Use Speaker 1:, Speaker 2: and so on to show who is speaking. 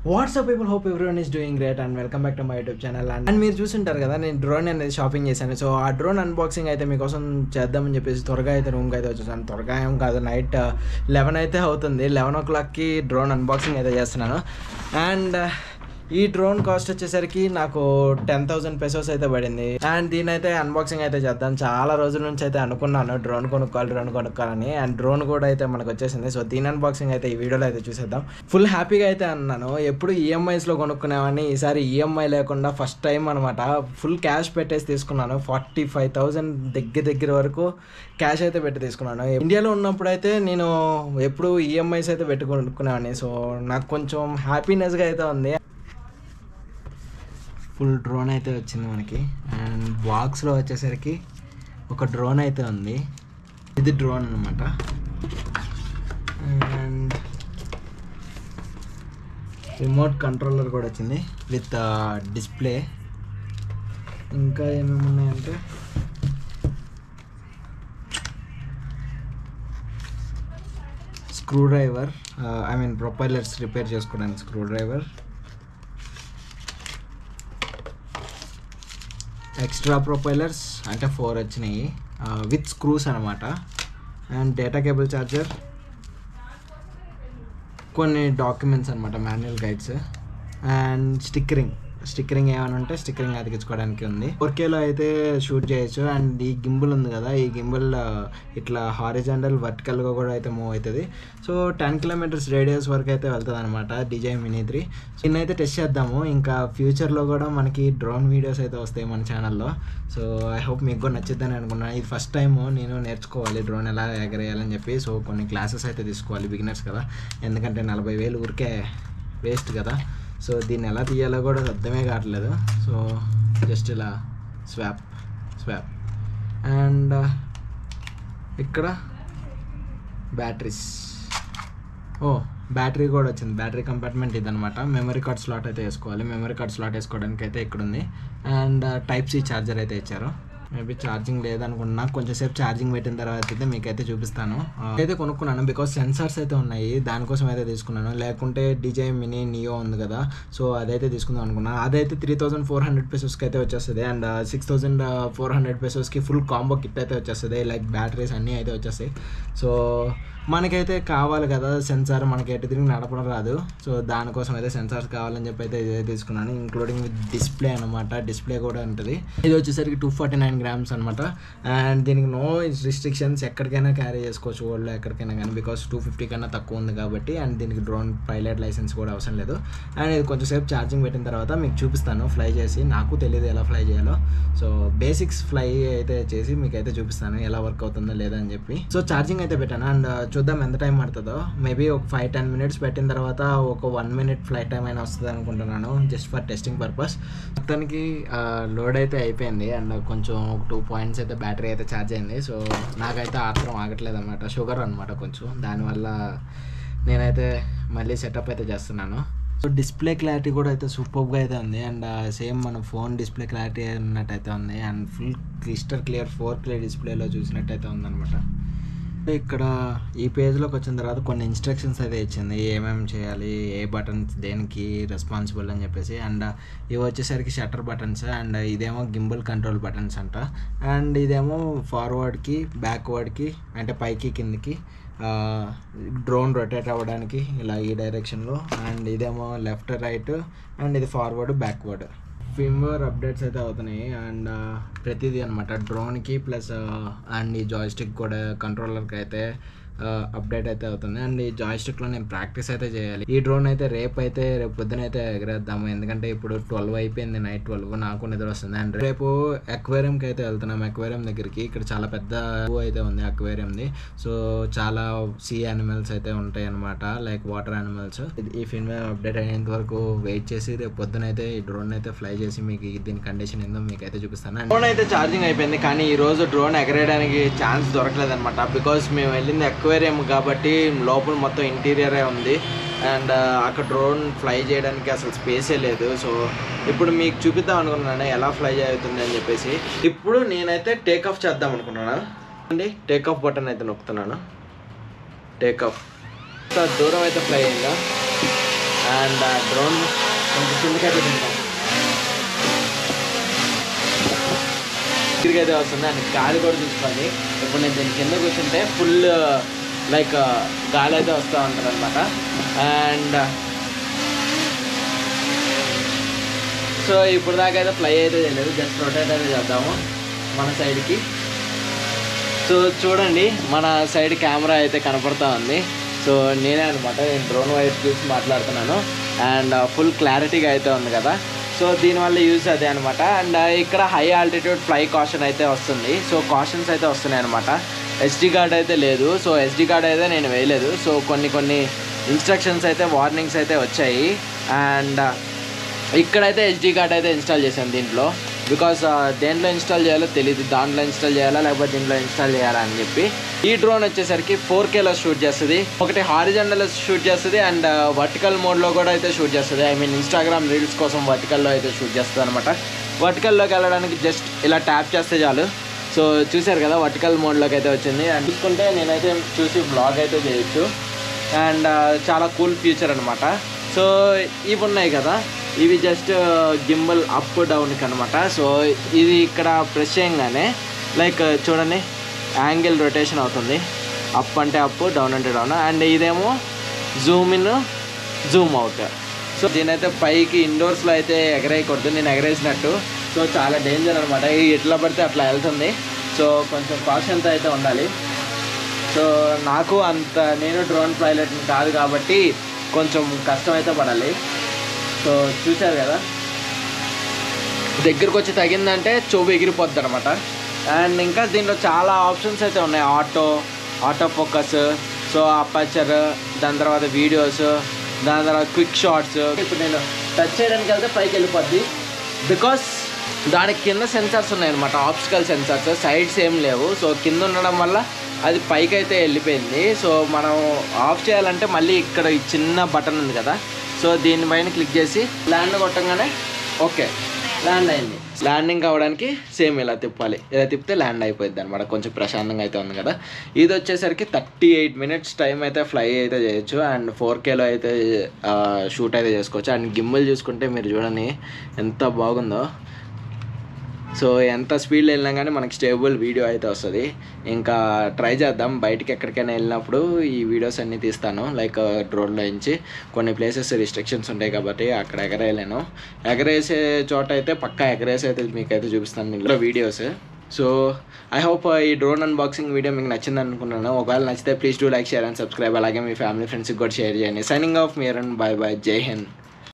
Speaker 1: WhatsApp people, hope everyone is doing great and welcome back to my YouTube channel. And మీరు చూసింటారు కదా, నేను drone అనేది shopping చేశాను. So ఆ డ్రోన్ అన్బాక్సింగ్ అయితే మీకోసం చేద్దామని చెప్పేసి త్వరగా అయితే రూమ్కి అయితే వచ్చేసాను. త్వరగా ఏం కాదు, నైట్ 11 అయితే అవుతుంది. 11 o'clockకి డ్రోన్ అన్బాక్సింగ్ అయితే చేస్తున్నాను. అండ్ ఈ డ్రోన్ కాస్ట్ వచ్చేసరికి నాకు 10,000 pesos అయితే పడింది. అండ్ దీని అయితే అన్బాక్సింగ్ అయితే చేద్దాం. చాలా రోజుల నుంచి అయితే అనుకున్నాను డ్రోన్ కొనుక్కోవాలని. అండ్ డ్రోన్ కూడా అయితే మనకు వచ్చేసింది. సో దీని అన్బాక్సింగ్ అయితే ఈ వీడియోలో అయితే చూసేద్దాం. ఫుల్ హ్యాపీగా అయితే అన్నాను. ఎప్పుడు ఈఎంఐస్లో కొనుక్కునేవాడిని, ఈసారి ఈఎంఐ లేకుండా ఫస్ట్ టైం అనమాట. ఫుల్ క్యాష్ పెట్టేసి తీసుకున్నాను. 45,000 దగ్గర వరకు క్యాష్ అయితే పెట్టి తీసుకున్నాను. ఇండియాలో ఉన్నప్పుడు అయితే నేను ఎప్పుడు ఈఎంఐస్ అయితే పెట్టి కొనుక్కునేవాడిని. సో నాకు కొంచెం హ్యాపీనెస్గా అయితే ఉంది. ఫుల్ డ్రోన్ అయితే వచ్చింది మనకి. అండ్ బాక్స్లో వచ్చేసరికి ఒక డ్రోన్ అయితే ఉంది. ఇది డ్రోన్ అనమాట. అండ్ రిమోట్ కంట్రోలర్ కూడా వచ్చింది విత్ డిస్ప్లే. ఇంకా ఏమేమి ఉన్నాయంటే స్క్రూ డ్రైవర్, ప్రొపైలర్స్ రిపేర్ చేసుకోవడానికి స్క్రూ డ్రైవర్, ఎక్స్ట్రా ప్రొపైలర్స్ అంటే 4 వచ్చినాయి విత్ స్క్రూస్ అనమాట. అండ్ డేటా కేబుల్ ఛార్జర్, కొన్ని డాక్యుమెంట్స్ అనమాట, మాన్యువల్ గైడ్స్. అండ్ స్టిక్కరింగ్ ఏమైనా ఉంటే స్టిక్కరింగ్ అతికించుకోవడానికి ఉంది. 4Kలో అయితే షూట్ చేయొచ్చు. అండ్ ఈ గింబుల్ ఉంది కదా, ఈ గింబుల్ ఇట్లా హారిజాంటల్ వర్టికల్గా కూడా అయితే మూవ్ అవుతుంది. సో 10 kilometers రేడియస్ వరకు అయితే వెళ్తుంది అనమాట DJI Mini 3. దీన్ని అయితే టెస్ట్ చేద్దాము. ఇంకా ఫ్యూచర్లో కూడా మనకి డ్రోన్ వీడియోస్ అయితే వస్తాయి మన ఛానల్లో. సో ఐ హోప్ మీకు కూడా నచ్చిద్దని అనుకున్నాను. ఇది ఫస్ట్ టైం నేను నేర్చుకోవాలి డ్రోన్ ఎలా ఎగరేయాలని చెప్పి. సో కొన్ని క్లాసెస్ అయితే తీసుకోవాలి, బిగినర్స్ కదా. ఎందుకంటే 40,000 ఊరికే వేస్ట్ కదా. సో దీన్ని ఎలా తీయాలో కూడా అర్థమే కావట్లేదు. సో జస్ట్ ఇలా స్వాప్. అండ్ ఇక్కడ బ్యాటరీ కూడా వచ్చింది. బ్యాటరీ కంపార్ట్మెంట్ ఇదనమాట. మెమరీ కార్డ్ స్లాట్ అయితే వేసుకోవాలి. మెమరీ కార్డ్ స్లాట్ వేసుకోవడానికి అయితే ఇక్కడ ఉంది. అండ్ Type-C ఛార్జర్ అయితే ఇచ్చారు. మేబీ ఛార్జింగ్ లేదనుకుంటున్నా. కొంచెం సేపు ఛార్జింగ్ పెట్టిన తర్వాత అయితే మీకైతే చూపిస్తాను. అయితే కొనుక్కున్నాను బికాస్ సెన్సార్స్ అయితే ఉన్నాయి, దానికోసం అయితే తీసుకున్నాను. లేకుంటే DJI Mini Neo ఉంది కదా, సో అదైతే తీసుకుందాం అనుకున్నాను. అదైతే 3,400 pesosకి అయితే వచ్చేస్తుంది. అండ్ 6,400 pesosకి ఫుల్ కాంబో కిట్ అయితే వచ్చేస్తుంది. లైక్ బ్యాటరీస్ అన్నీ అయితే వచ్చేస్తాయి. సో మనకైతే కావాలి కదా సెన్సార్, మనకి ఎటు తిరిగి నడపడం రాదు. సో దానికోసం అయితే సెన్సార్స్ కావాలని చెప్పి అయితే ఇదే తీసుకున్నాను. ఇంక్లూడింగ్ విత్ డిస్ప్లే అనమాట. డిస్ప్లే కూడా ఉంటుంది. ఇది వచ్చేసరికి 249 grams అనమాట. అండ్ దీనికి నో రిస్ట్రిక్షన్స్, ఎక్కడికైనా క్యారీ చేసుకోవచ్చు వరల్డ్లో ఎక్కడికైనా కానీ, బికాస్ 250 కన్నా తక్కువ ఉంది కాబట్టి. అండ్ దీనికి డ్రోన్ పైలట్ లైసెన్స్ కూడా అవసరం లేదు. అండ్ ఇది కొంచెం సేపు ఛార్జింగ్ పెట్టిన తర్వాత మీకు చూపిస్తాను ఫ్లై చేసి. నాకు తెలియదు ఎలా ఫ్లై చేయాలో. సో బేసిక్స్ ఫ్లై అయితే చేసి మీకు అయితే చూపిస్తాను ఎలా వర్క్ అవుతుందో లేదా అని చెప్పి. సో ఛార్జింగ్ అయితే పెట్టాను. అండ్ చూద్దాం ఎంత టైం పడుతుందో. మేబీ ఒక 5-10 minutes పెట్టిన తర్వాత ఒక 1 minute ఫ్లైట్ టైం అయినా వస్తుంది అనుకుంటున్నాను, జస్ట్ ఫర్ టెస్టింగ్ పర్పస్. మొత్తానికి లోడ్ అయితే అయిపోయింది. అండ్ కొంచెం 2 points అయితే బ్యాటరీ అయితే ఛార్జ్ అయింది. సో నాకైతే ఆత్రం ఆగట్లేదు అనమాట, షుగర్ అనమాట కొంచెం. దానివల్ల నేనైతే మళ్ళీ సెటప్ అయితే చేస్తున్నాను. సో డిస్ప్లే క్లారిటీ కూడా అయితే సూపర్గా అయితే ఉంది. అండ్ సేమ్ మన ఫోన్ డిస్ప్లే క్లారిటీ ఉన్నట్టయితే ఉంది. And full crystal clear 4K డిస్ప్లేలో చూసినట్టయితే ఉందన్నమాట. ఇక్కడ ఈ పేజ్లోకి వచ్చిన తర్వాత కొన్ని ఇన్స్ట్రక్షన్స్ అయితే ఇచ్చింది, ఏమేమి చేయాలి, ఏ బటన్స్ దేనికి రెస్పాన్సిబుల్ అని చెప్పేసి. అండ్ ఇవి వచ్చేసరికి షట్టర్ బటన్స్. అండ్ ఇదేమో గింబల్ కంట్రోల్ బటన్స్ అంట. అండ్ ఇదేమో ఫార్వర్డ్కి బ్యాక్వర్డ్కి, అంటే పైకి కిందికి డ్రోన్ రొటేట్ అవ్వడానికి ఇలా ఈ డైరెక్షన్లో. అండ్ ఇదేమో లెఫ్ట్ రైట్. అండ్ ఇది ఫార్వర్డ్ బ్యాక్వర్డ్. ఫిర్మ్వేర్ అప్డేట్స్ అయితే అవుతున్నాయి. అండ్ ప్రతిదీ అనమాట డ్రోన్కి ప్లస్ అండ్ ఈ జాయ్స్టిక్ కూడా కంట్రోలర్కి అయితే అప్డేట్ అయితే అవుతుంది. అండ్ ఈ జాయ్స్టిక్లో నేను ప్రాక్టీస్ అయితే చేయాలి. ఈ డ్రోన్ అయితే రేపు పొద్దున అయితే ఎగరేద్దాము. ఎందుకంటే ఇప్పుడు 12 అయిపోయింది, నైట్ 12. నాకు నిద్ర వస్తుంది. అండ్ రేపు అక్వేరియంకి అయితే వెళ్తున్నాం. అక్వేరియం దగ్గరికి ఇక్కడ చాలా పెద్ద అయితే ఉంది అక్వేరియంది. సో చాలా సీ యానిమల్స్ అయితే ఉంటాయి అనమాట, లైక్ వాటర్ యానిమల్స్. ఈ ఫిర్మ్వేర్ అప్డేట్ అయ్యేంత వరకు వెయిట్ చేసి రేపు పొద్దున అయితే ఈ డ్రోన్ అయితే ఫ్లై చేసి మీకు దీని కండిషన్ ఏందో మీకు అయితే చూపిస్తాను. డ్రోన్ అయితే ఛార్జింగ్ అయిపోయింది, కానీ ఈ రోజు డ్రోన్ ఎగరేయడానికి ఛాన్స్ దొరకలేదు అనమాట. బికాస్ మేము వెళ్ళింది అక్వేరియం కాబట్టి లోపల మొత్తం ఇంటీరియరే ఉంది. అండ్ అక్కడ డ్రోన్ ఫ్లై చేయడానికి అసలు స్పేసే లేదు. సో ఇప్పుడు మీకు చూపిద్దాం అనుకున్నాను ఎలా ఫ్లై అవుతుంది అని చెప్పేసి. ఇప్పుడు నేనైతే టేక్ ఆఫ్ చేద్దాం అనుకున్నాను అండి. టేక్ ఆఫ్ బటన్ అయితే నొక్కుతున్నాను. టేక్ ఆఫ్ దూరం అయితే ఫ్లై అయిందా. అండ్ డ్రోన్ కొంచెం కిందకైతే తింటాం, దగ్గరికి అయితే వస్తుంది. అండ్ గాలి కూడా చూసుకోండి. ఇప్పుడు నేను దీని కింద కూర్చుంటే ఫుల్ లైక్ గాలి అయితే వస్తూ ఉంటుంది అనమాట. అండ్ సో ఇప్పుడు దాకా అయితే ఫ్లై అయితే చేయలేదు, జస్ట్ రొటేట్ అయితే చేద్దాము మన సైడ్కి. సో చూడండి మన సైడ్ కెమెరా అయితే కనపడుతూ ఉంది. సో నేనే అనమాట, నేను డ్రోన్ వైపు చూసి మాట్లాడుతున్నాను. అండ్ ఫుల్ క్లారిటీగా అయితే ఉంది కదా. సో దీనివల్ల యూజ్ అదే అనమాట. అండ్ ఇక్కడ హై ఆల్టిట్యూడ్ ఫ్లై కాషన్ అయితే వస్తుంది. సో కాషన్స్ అయితే వస్తున్నాయి అనమాట. ఎస్డి కార్డ్ అయితే లేదు. సో ఎస్డి కార్డ్ అయితే నేను వేయలేదు. సో కొన్ని ఇన్స్ట్రక్షన్స్ అయితే వార్నింగ్స్ అయితే వచ్చాయి. అండ్ ఇక్కడైతే ఎస్డి కార్డ్ అయితే ఇన్స్టాల్ చేశాను దీంట్లో, బికాస్ దేంట్లో ఇన్స్టాల్ చేయాలో తెలియదు, దాంట్లో ఇన్స్టాల్ చేయాలా లేకపోతే దీంట్లో ఇన్స్టాల్ చేయాలా అని చెప్పి. ఈ డ్రోన్ వచ్చేసరికి 4Kలో షూట్ చేస్తుంది. ఒకటి హారిజాంటల్ షూట్ చేస్తుంది అండ్ వర్టికల్ మోడ్లో కూడా అయితే షూట్ చేస్తుంది. ఐ మీన్ ఇన్స్టాగ్రామ్ రీల్స్ కోసం వర్టికల్లో అయితే షూట్ చేస్తుంది అనమాట. వర్టికల్లోకి వెళ్ళడానికి జస్ట్ ఇలా ట్యాప్ చేస్తే చాలు. సో చూసారు కదా వర్టికల్ మోడ్లోకి అయితే వచ్చింది. అండ్ చూసుకుంటే నేనైతే చూసి బ్లాగ్ అయితే చేయొచ్చు. అండ్ చాలా కూల్ ఫీచర్ అనమాట. సో ఇవి ఉన్నాయి కదా, ఇవి జస్ట్ గింబల్ అప్ డౌన్కి అనమాట. సో ఇది ఇక్కడ ప్రెస్ చేయగానే లైక్ చూడండి యాంగిల్ రొటేషన్ అవుతుంది. అప్ అంటే అప్, డౌన్ అంటే డౌన్. అండ్ ఇదేమో zoom in, zoom out. So దీనైతే పైకి ఇండోర్స్లో అయితే ఎగరేయకూడదు, నేను ఎగరేసినట్టు. సో చాలా డేంజర్ అనమాట, ఎట్లా పడితే అట్లా వెళ్తుంది. సో కొంచెం కాషన్తో అయితే ఉండాలి. సో నాకు అంత, నేను డ్రోన్ పైలట్ని కాదు కాబట్టి కొంచెం కష్టం అయితే పడాలి. సో చూశారు కదా, దగ్గరకు వచ్చి తగిందంటే చెవు ఎగిరిపోద్ది అనమాట. అండ్ ఇంకా దీంట్లో చాలా ఆప్షన్స్ అయితే ఉన్నాయి. ఆటో ఫోకస్, సో అపర్చర్, దాని తర్వాత వీడియోస్, దాని తర్వాత క్విక్ షాట్స్. ఇప్పుడు నేను టచ్ చేయడానికి వెళ్తే పైకి వెళ్ళిపోద్ది, బికాస్ దానికి కింద సెన్సార్స్ ఉన్నాయన్నమాట, ఆప్టికల్ సెన్సార్స్. సైడ్స్ ఏం లేవు. సో కింద ఉండడం వల్ల అది పైకి అయితే వెళ్ళిపోయింది. సో మనం ఆఫ్ చేయాలంటే మళ్ళీ ఇక్కడ ఈ చిన్న బటన్ ఉంది కదా, సో దీనిపైన క్లిక్ చేసి ల్యాండ్ కొట్టంగానే ఓకే ల్యాండ్ అయింది. ల్యాండింగ్ అవ్వడానికి సేమ్ ఇలా తిప్పాలి, ఇలా తిప్పితే ల్యాండ్ అయిపోయింది అనమాట. కొంచెం ప్రశాంతంగా అయితే ఉంది కదా. ఇది వచ్చేసరికి 38 minutes టైం అయితే ఫ్లై అయితే చేయొచ్చు. అండ్ 4Kలో అయితే షూట్ అయితే చేసుకోవచ్చు. అండ్ గిమ్మల్ చూసుకుంటే మీరు చూడండి ఎంత బాగుందో. సో ఎంత స్పీడ్లో వెళ్ళినా కానీ మనకి స్టేబుల్ వీడియో అయితే వస్తుంది. ఇంకా ట్రై చేద్దాం, బయటికి ఎక్కడికైనా వెళ్ళినప్పుడు ఈ వీడియోస్ అన్నీ తీస్తాను. లైక్ డ్రోన్లో నుంచి కొన్ని ప్లేసెస్ రిస్ట్రిక్షన్స్ ఉంటాయి కాబట్టి అక్కడ ఎగరేయలేను. ఎగరేసే చోట అయితే పక్కా ఎగరేసి అయితే మీకైతే చూపిస్తాను ఇందులో వీడియోస్. సో ఐ హోప్ ఈ డ్రోన్ అన్బాక్సింగ్ వీడియో మీకు నచ్చింది అనుకున్నాను. ఒకవేళ నచ్చితే please do like, share and subscribe. అలాగే మీ ఫ్యామిలీ ఫ్రెండ్స్కి కూడా షేర్ చేయండి. సైనింగ్ ఆఫ్ మీరన్, బాయ్ బాయ్, జై హింద్.